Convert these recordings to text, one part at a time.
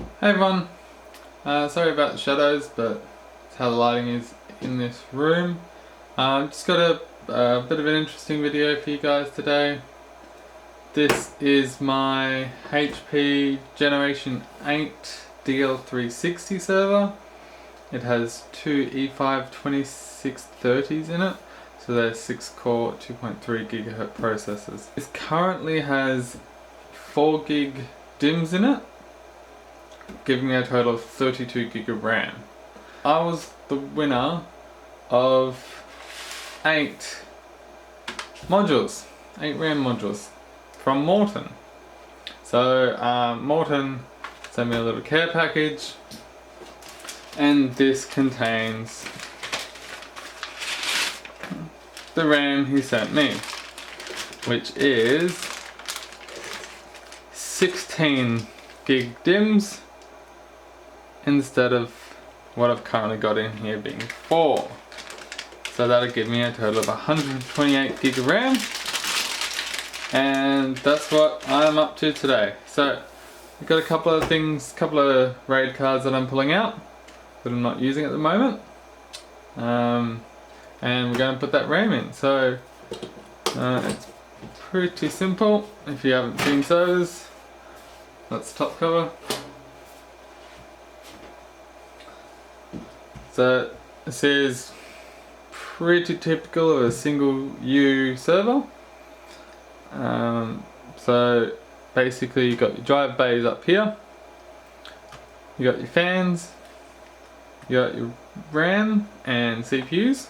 Hey everyone, sorry about the shadows, but it's how the lighting is in this room. Just got a bit of an interesting video for you guys today. This is my HP Generation 8 DL360 server. It has two E5 2630s in it, so they're 6-core 2.3 GHz processors. This currently has 4 gig DIMMs in it, giving me a total of 32 gig of RAM. I was the winner of 8 modules, 8 RAM modules from Morton. So Morton sent me a little care package, and this contains the RAM he sent me, which is 16 gig DIMMs instead of what I've currently got in here being 4. So that'll give me a total of 128 gig of RAM, and that's what I'm up to today. So I've got a couple of things, couple of RAID cards that I'm pulling out that I'm not using at the moment, and we're going to put that RAM in. So it's pretty simple. If you haven't seen those, that's top cover. So this is pretty typical of a single U server. So basically you've got your drive bays up here, you got your fans, you got your RAM and CPUs,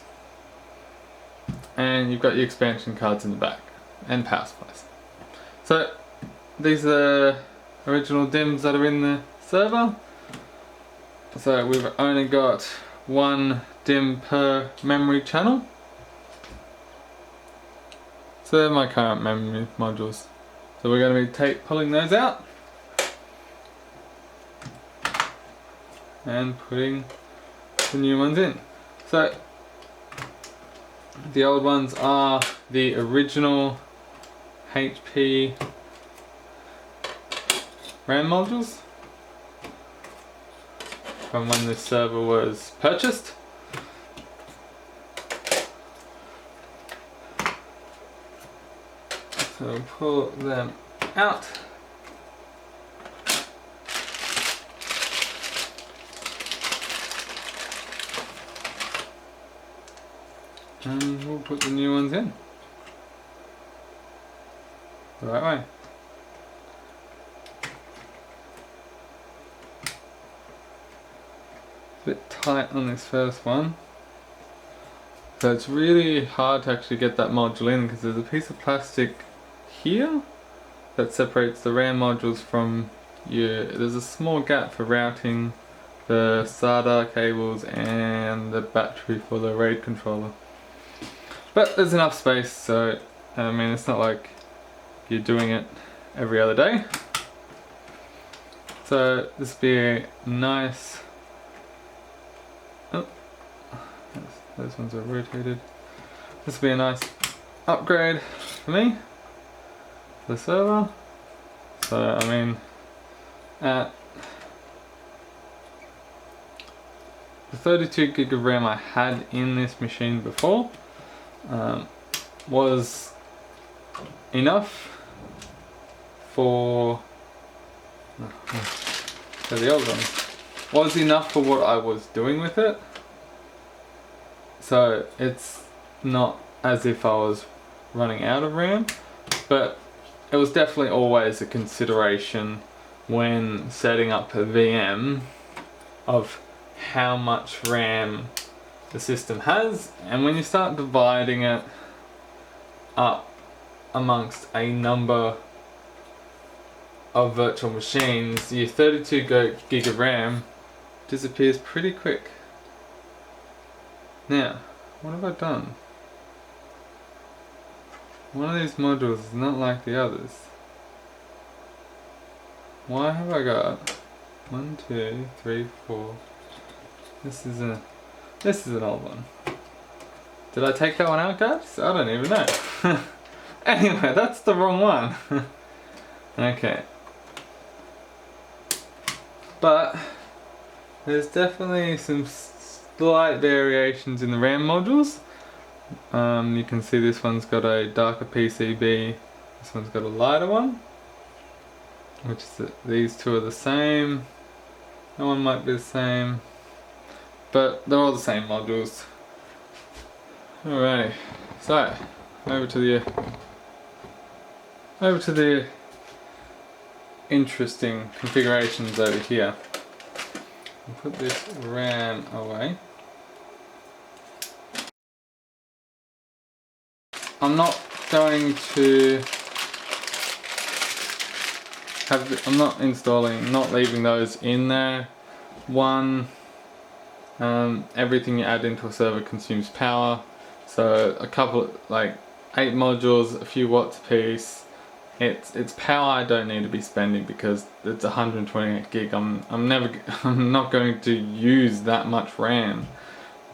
and you've got your expansion cards in the back and power supplies. So these are original DIMMs that are in the server. So we've only got one DIMM per memory channel. So they're my current memory modules. So we're going to be pulling those out and putting the new ones in. So the old ones are the original HP RAM modules from when this server was purchased. So we'll pull them out. And we'll put the new ones in the right way. A bit tight on this first one, so it's really hard to actually get that module in because there's a piece of plastic here that separates the RAM modules from there's a small gap for routing the SATA cables and the battery for the RAID controller, but there's enough space, so I mean it's not like you're doing it every other day. So this will be a nice, those ones are rotated. This will be a nice upgrade for me, for the server. So I mean, at the 32 gig of RAM I had in this machine before was enough for the old ones. Was enough for what I was doing with it. So it's not as if I was running out of RAM, but it was definitely always a consideration when setting up a VM of how much RAM the system has. And when you start dividing it up amongst a number of virtual machines, your 32 gig of RAM disappears pretty quick. Now, what have I done? One of these modules is not like the others. Why have I got 1, 2, 3, 4? This is an old one. Did I take that one out, guys? I don't even know. Anyway, that's the wrong one. Okay. but there's definitely some slight variations in the RAM modules. You can see this one's got a darker PCB, this one's got a lighter one, which is these two are the same. That one might be the same, but they're all the same modules. Alrighty, so over to the interesting configurations over here. I'll put this RAM away. I'm not going to I'm not leaving those in there. One, everything you add into a server consumes power. So a couple, like 8 modules, a few watts a piece. It's power I don't need to be spending because it's 128 gig. I'm not going to use that much RAM.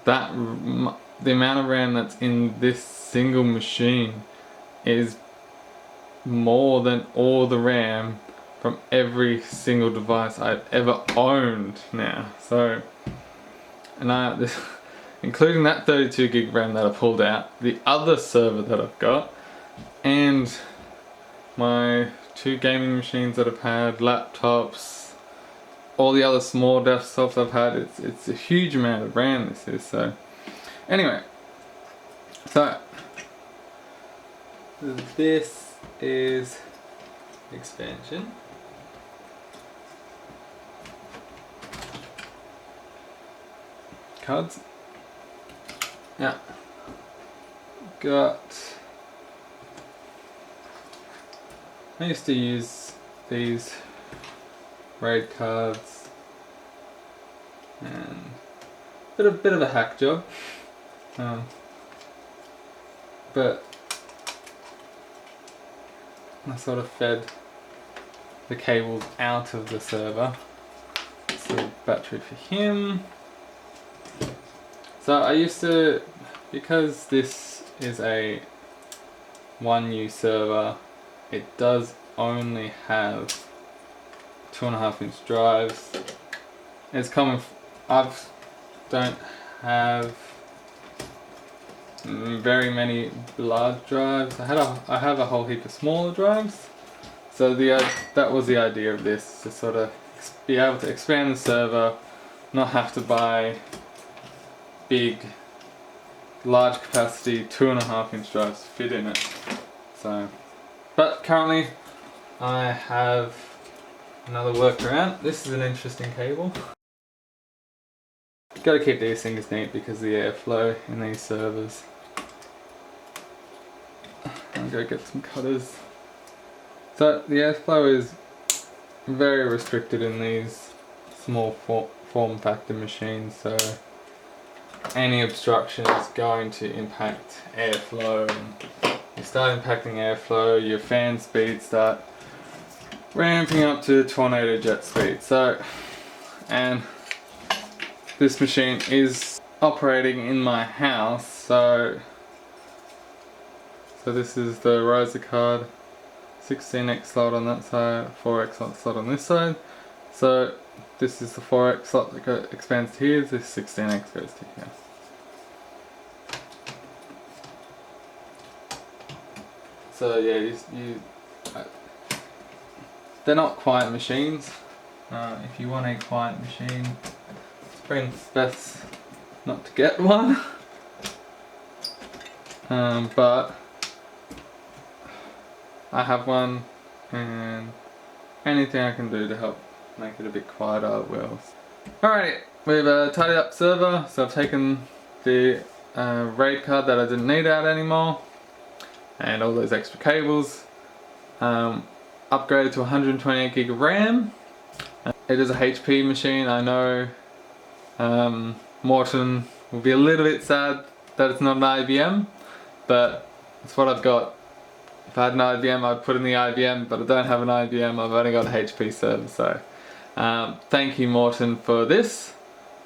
The amount of RAM that's in this single machine is more than all the RAM from every single device I've ever owned now. So, and including that 32 gig RAM that I pulled out, the other server that I've got, and my 2 gaming machines that I've had, laptops, all the other small desktops I've had, it's a huge amount of RAM this is. So anyway, so this is expansion. Cards. Yeah. I used to use these RAID cards, and bit of a hack job, but I sort of fed the cables out of the server. So battery for him. So I used to, because this is a 1U server, it does only have 2.5-inch drives. It's common. I don't have very many large drives. I have a whole heap of smaller drives. So that was the idea of this, to sort of be able to expand the server, not have to buy big, large capacity 2.5-inch drives to fit in it. So, but currently I have another workaround. This is an interesting cable. Gotta keep these things neat because the airflow in these servers. I'll go get some cutters. So the airflow is very restricted in these small form factor machines, so any obstruction is going to impact airflow, and you start impacting airflow, your fan speeds start ramping up to tornado jet speed. So, and this machine is operating in my house, so this is the riser card, 16x slot on that side, 4x slot on this side. So this is the 4x slot that expands to here, this 16x goes to here. So yeah, they're not quiet machines. If you want a quiet machine, it's best not to get one. But I have one, and anything I can do to help make it a bit quieter I will. Alright, we've tidied up server, so I've taken the RAID card that I didn't need out anymore, and all those extra cables, upgraded to 128 gig of RAM. It is a HP machine. I know Morton will be a little bit sad that it's not an IBM, but it's what I've got. If I had an IBM, I'd put in the IBM, but I don't have an IBM. I've only got a HP server, so thank you, Morton, for this.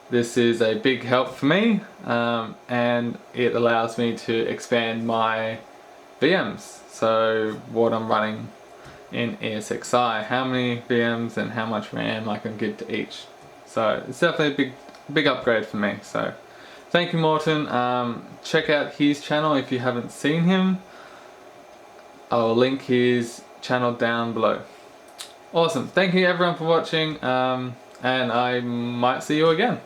This is a big help for me, and it allows me to expand my VMs. So what I'm running in ESXi, how many VMs and how much RAM I can give to each. So it's definitely a big upgrade for me. So thank you, Morton. Check out his channel if you haven't seen him. I'll link his channel down below. Awesome. Thank you everyone for watching, and I might see you again.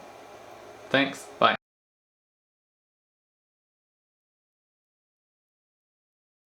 Thanks. Bye.